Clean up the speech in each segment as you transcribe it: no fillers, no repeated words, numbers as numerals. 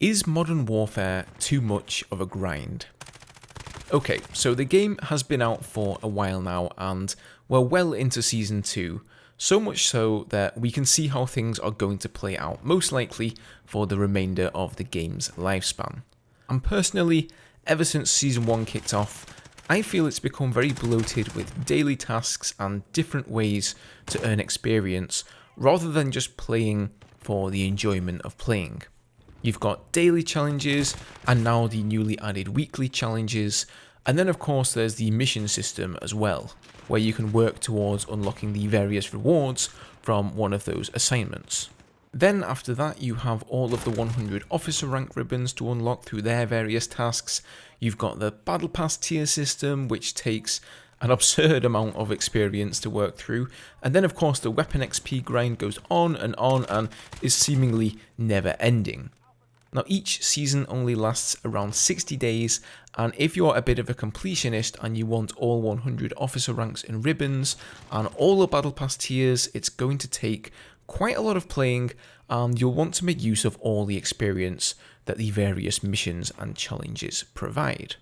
Is Modern Warfare too much of a grind? Okay, so the game has been out for a while now and we're well into Season 2, so much so that we can see how things are going to play out, most likely for the remainder of the game's lifespan. And personally, ever since Season 1 kicked off, I feel it's become very bloated with daily tasks and different ways to earn experience, rather than just playing for the enjoyment of playing. You've got daily challenges, and now the newly added weekly challenges, and then of course there's the mission system as well, where you can work towards unlocking the various rewards from one of those assignments. Then after that you have all of the 100 officer rank ribbons to unlock through their various tasks. You've got the battlepass tier system, which takes an absurd amount of experience to work through, and then of course the weapon XP grind goes on and is seemingly never ending. Now each season only lasts around 60 days, and if you're a bit of a completionist and you want all 100 officer ranks and ribbons and all the battle pass tiers, it's going to take quite a lot of playing, and you'll want to make use of all the experience that the various missions and challenges provide.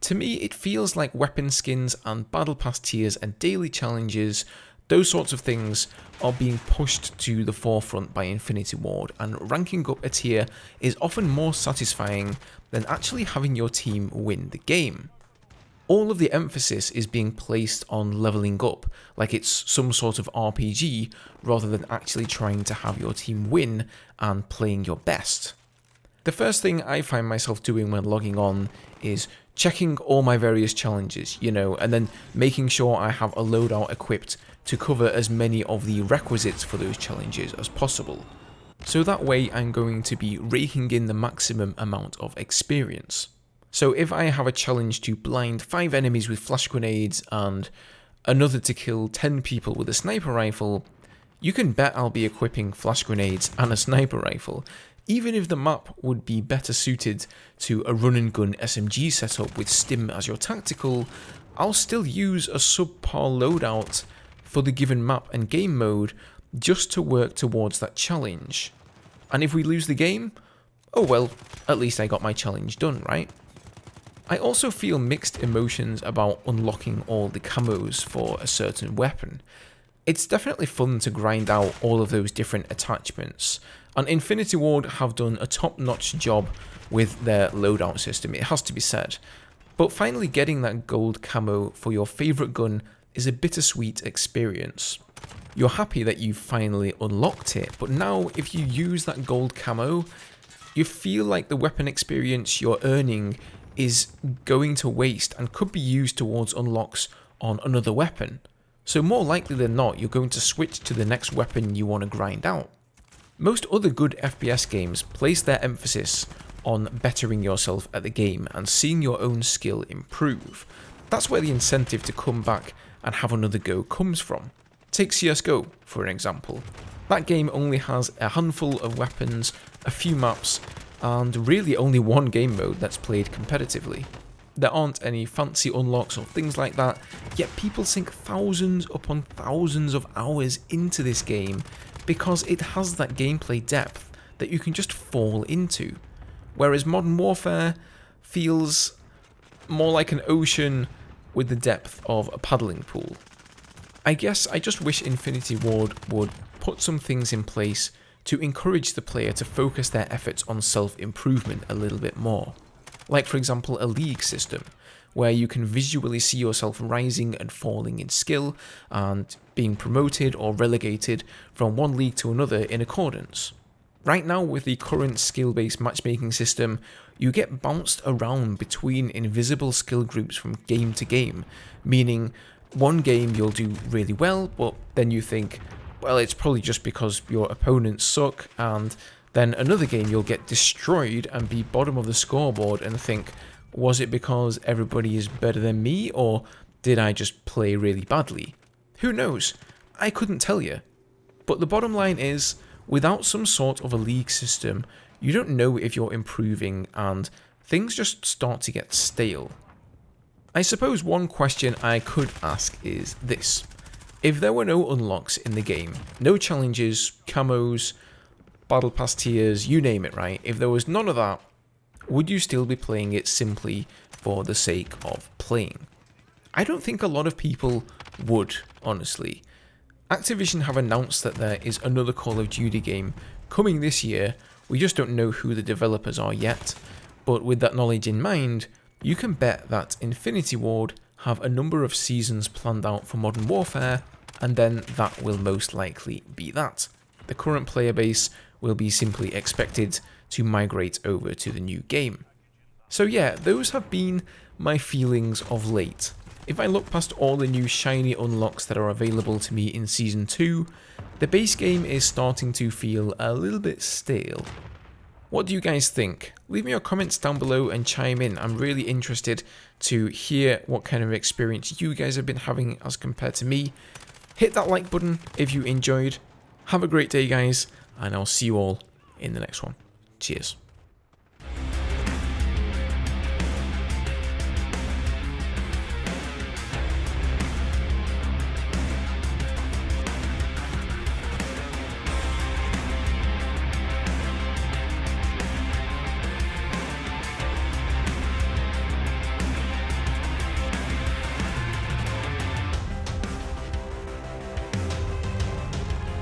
To me, it feels like weapon skins and battle pass tiers and daily challenges, those sorts of things, are being pushed to the forefront by Infinity Ward, and ranking up a tier is often more satisfying than actually having your team win the game. All of the emphasis is being placed on leveling up, like it's some sort of RPG, rather than actually trying to have your team win and playing your best. The first thing I find myself doing when logging on is checking all my various challenges, and then making sure I have a loadout equipped to cover as many of the requisites for those challenges as possible. So that way I'm going to be raking in the maximum amount of experience. So if I have a challenge to blind 5 enemies with flash grenades and another to kill 10 people with a sniper rifle, you can bet I'll be equipping flash grenades and a sniper rifle, even if the map would be better suited to a run and gun SMG setup with Stim as your tactical. I'll still use a subpar loadout for the given map and game mode just to work towards that challenge. And if we lose the game, oh well, at least I got my challenge done, right? I also feel mixed emotions about unlocking all the camos for a certain weapon. It's definitely fun to grind out all of those different attachments, and Infinity Ward have done a top-notch job with their loadout system, it has to be said. But finally getting that gold camo for your favourite gun is a bittersweet experience. You're happy that you've finally unlocked it, but now if you use that gold camo, you feel like the weapon experience you're earning is going to waste and could be used towards unlocks on another weapon. So more likely than not, you're going to switch to the next weapon you want to grind out. Most other good FPS games place their emphasis on bettering yourself at the game and seeing your own skill improve. That's where the incentive to come back and have another go comes from. Take CSGO, for an example. That game only has a handful of weapons, a few maps, and really only one game mode that's played competitively. There aren't any fancy unlocks or things like that, yet people sink thousands upon thousands of hours into this game because it has that gameplay depth that you can just fall into. Whereas Modern Warfare feels more like an ocean with the depth of a paddling pool. I guess I just wish Infinity Ward would put some things in place to encourage the player to focus their efforts on self-improvement a little bit more. Like for example a league system, where you can visually see yourself rising and falling in skill and being promoted or relegated from one league to another in accordance. Right now with the current skill-based matchmaking system, you get bounced around between invisible skill groups from game to game, meaning one game you'll do really well, but then you think, well, it's probably just because your opponents suck, and then another game you'll get destroyed and be bottom of the scoreboard and think, was it because everybody is better than me, or did I just play really badly? Who knows? I couldn't tell you. But the bottom line is, without some sort of a league system, you don't know if you're improving and things just start to get stale. I suppose one question I could ask is this. If there were no unlocks in the game, no challenges, camos, battle pass tiers, you name it, right? If there was none of that, would you still be playing it simply for the sake of playing? I don't think a lot of people would, honestly. Activision have announced that there is another Call of Duty game coming this year. We just don't know who the developers are yet, but with that knowledge in mind, you can bet that Infinity Ward have a number of seasons planned out for Modern Warfare, and then that will most likely be that. The current player base will be simply expected to migrate over to the new game. So yeah, those have been my feelings of late. If I look past all the new shiny unlocks that are available to me in Season 2, the base game is starting to feel a little bit stale. What do you guys think? Leave me your comments down below and chime in. I'm really interested to hear what kind of experience you guys have been having as compared to me. Hit that like button if you enjoyed. Have a great day, guys, and I'll see you all in the next one. Cheers.